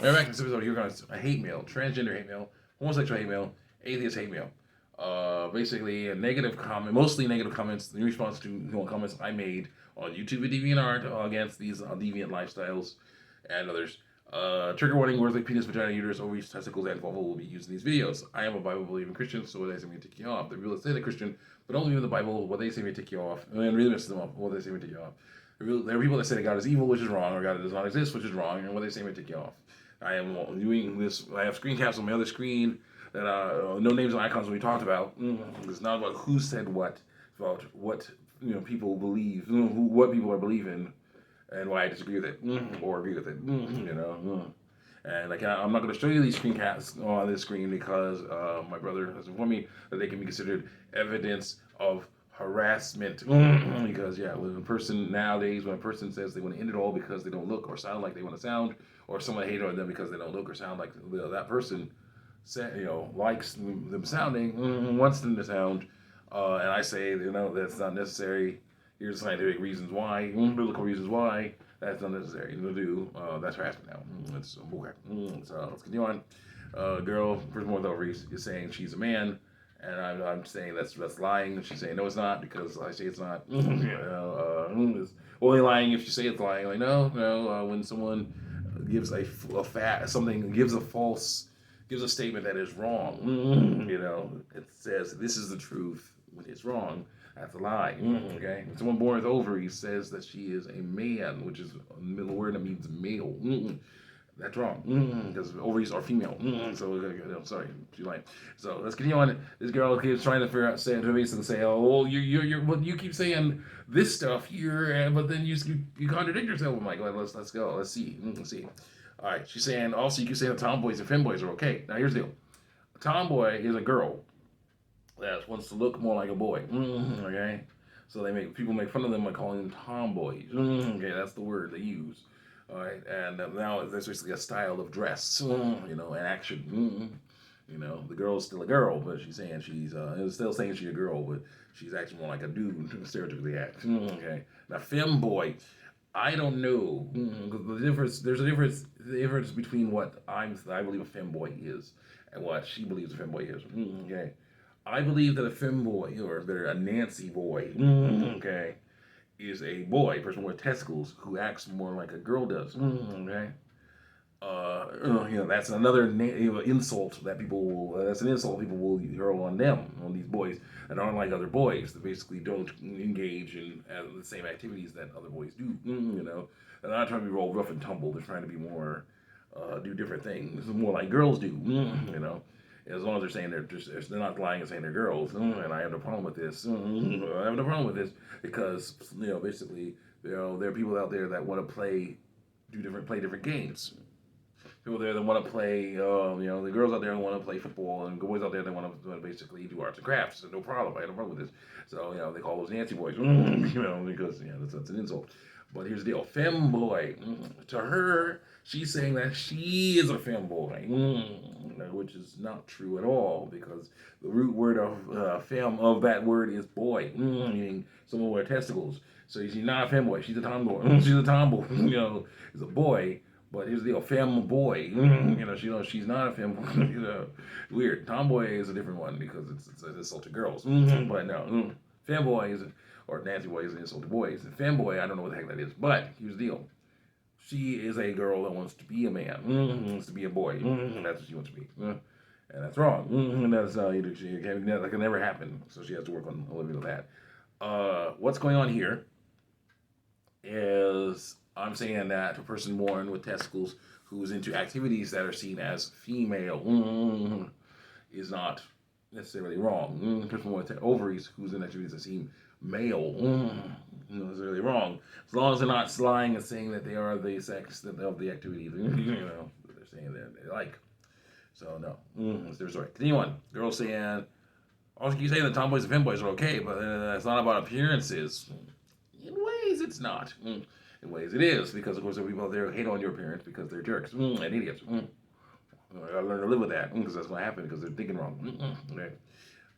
Right back in this episode, you're going to hate mail, transgender hate mail, homosexual hate mail, atheist hate mail. Basically, a negative comment, mostly negative comments in response to comments I made on YouTube and DeviantArt against these deviant lifestyles and others. Trigger warning: words like penis, vagina, uterus, ovaries, testicles, and vulva will be used in these videos. I am a Bible believing Christian, so what they say may take you off. The people that say they're Christian but don't believe in the Bible, what they say may take you off, and really messes them up. What they say may take you off. There are people that say that God is evil, which is wrong, or God does not exist, which is wrong, and what they say may take you off. I am doing this. I have screen caps on my other screen that no names and icons we talked about. It's not about who said what. It's about what people believe, what people are believing, and why I disagree with it or agree with it. And I'm not going to show you these screen caps on this screen because my brother has informed me that they can be considered evidence of harassment. Because when a person nowadays, when a person says they want to end it all because they don't look or sound like they want to sound, or someone hates on them because they don't look or sound like that person, likes them sounding, wants them to sound, and I say that's not necessary. Here's scientific reasons why, biblical reasons why. That's unnecessary to do. That's harassment now. That's okay. So let's continue on. Girl, first more with ovaries, is saying she's a man, and I'm saying that's lying. She's saying no, it's not because I say it's not. It's only lying if you say it's lying. Like no. When someone gives gives a statement that is wrong. It says this is the truth when it's wrong. That's a lie. Okay. When someone born with ovaries says that she is a man, which is a middle word that means male. That's wrong because ovaries are female. So sorry, she's lying. So let's continue on. This girl keeps trying to figure out, basically say, oh, well, you keep saying this stuff here, but then you contradict yourself. I'm like, let's go. Let's see. Let's see. All right. She's saying also you keep saying that tomboys and femboys are okay. Now here's the deal. A tomboy is a girl that wants to look more like a boy. Okay, so people make fun of them by calling them tomboys. Okay, that's the word they use. All right, and now that's basically a style of dress. And action. The girl is still a girl, but she's saying still saying she's a girl, but she's acting more like a dude, stereotypically act. Okay, now femboy. I don't know. There's a difference. The difference between what I believe a femboy is and what she believes a femboy is. Okay, I believe that a femboy, or better, a Nancy boy, okay, is a boy, a person with testicles, who acts more like a girl does. Okay, that's another insult that people will. That's an insult people will hurl on them, on these boys that aren't like other boys that basically don't engage in the same activities that other boys do. They're not trying to be all rough and tumble. They're trying to be more, do different things, more like girls do. As long as they're saying they're not lying and saying they're girls, and I have no problem with this. I have no problem with this because basically there are people out there that want to play different games. People there that want to play, the girls out there that want to play football, and boys out there that want to basically do arts and crafts. So no problem. I have no problem with this. So they call those Nancy boys, because that's an insult. But here's the deal: femboy. To her, she's saying that she is a femboy, which is not true at all because the root word of fem of that word is boy, meaning someone with testicles. So she's not a femboy. She's a tomboy. She's a tomboy. Is a boy. But here's the deal, femboy. She's not a femboy. Weird. Tomboy is a different one because it's an insult to girls. But no, femboy is, or Nancy boy is an insult to boys. And femboy, I don't know what the heck that is. But here's the deal. She is a girl that wants to be a man, wants to be a boy. That's what she wants to be. And that's wrong. And that's that can never happen. So she has to work on living with that. What's going on here is I'm saying that a person born with testicles who's into activities that are seen as female is not necessarily wrong. A person born with ovaries who's in activities that seem male is really wrong. As long as they're not lying and saying that they are the sex of the activity, they're saying that they like. So no, that's their story. Continue on. Girls saying, also keep saying that tomboys and femboys are okay, but it's not about appearances. In ways, it's not. In ways, it is because of course there are people out there who hate on your appearance because they're jerks and idiots. I gotta learn to live with that because that's what happened because they're thinking wrong. Okay.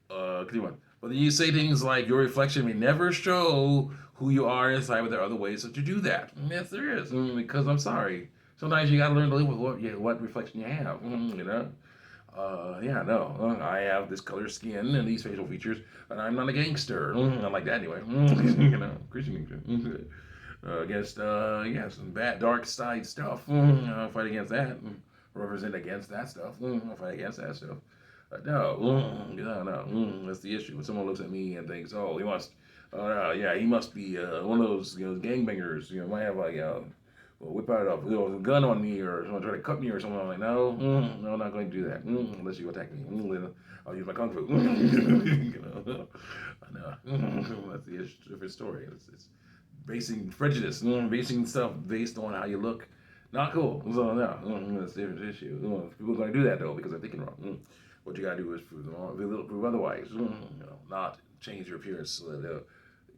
Continue on. But then you say things like your reflection may never show who you are inside, but there are other ways to do that. Yes, there is. Because I'm sorry. Sometimes you gotta learn to live with what reflection you have. You know. Yeah, no. I have this color skin and these facial features, and I'm not a gangster. I'm like that anyway. You know, Christian gangster. Against, yeah, some bad dark side stuff. Fight against that. Represent against that stuff. Fight against that stuff. No, no. That's the issue. When someone looks at me and thinks, oh, he must, yeah, he must be one of those, gangbangers. Might have like, whip out a gun on me or someone try to cut me or something. I'm like, no, no, I'm not going to do that unless you attack me. I'll use my kung fu. That's the issue of his story. It's basing prejudice, basing stuff based on how you look. Not cool. So no, that's a different issue. People are going to do that though because they're thinking wrong. What you got to do is prove otherwise. Not change your appearance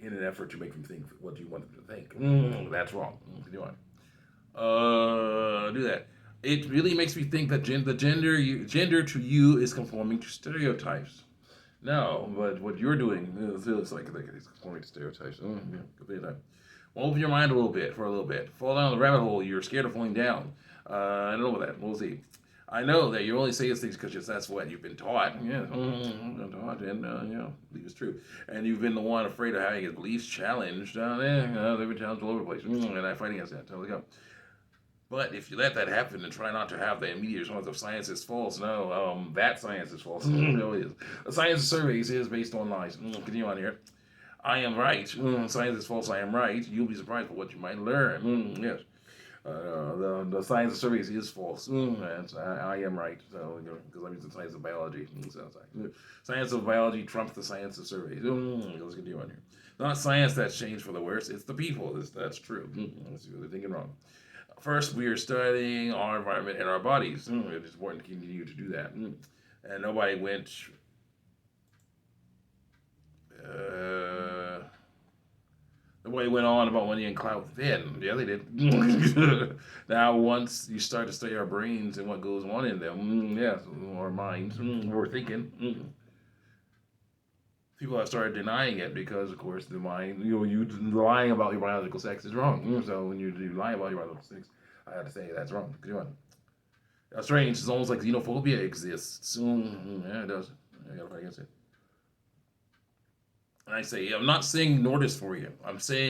in an effort to make them think what you want them to think. That's wrong. Continue on. Do that. It really makes me think that the gender to you is conforming to stereotypes. No, but what you're doing feels like it's conforming to stereotypes. Yeah, completely. Open your mind for a little bit. Fall down the rabbit hole. You're scared of falling down. I don't know about that. We'll see. I know that you only say these things because that's what you've been taught. Yeah, been taught, and believe it's true. And you've been the one afraid of having your beliefs challenged. They've been challenged all over the place, and I fight against that. Totally go. But if you let that happen and try not to have the immediate response of science is false, no, that science is false. No, it is. The science of surveys is based on lies. Continue on here. I am right. Science is false. I am right. You'll be surprised by what you might learn. Yes. The science of surveys is false. And I am right. So because I'm using the science of biology. Science of biology trumps the science of surveys. Let's continue on here. Not science that's changed for the worse. It's the people. That's true. They're thinking wrong. First, we are studying our environment and our bodies. It's important to continue to do that. And nobody went. Nobody went on about money and clout then. Yeah, they did. Now, once you start to study our brains and what goes on in them, yes, our minds, we're thinking. People have started denying it because, of course, the mind, you lying about your biological sex is wrong. So when you lie about your biological sex, I have to say that's wrong. Come on. That's strange. It's almost like xenophobia exists. Yeah, it does. I gotta fight against it. And I say, I'm not saying ignore this for you. I'm saying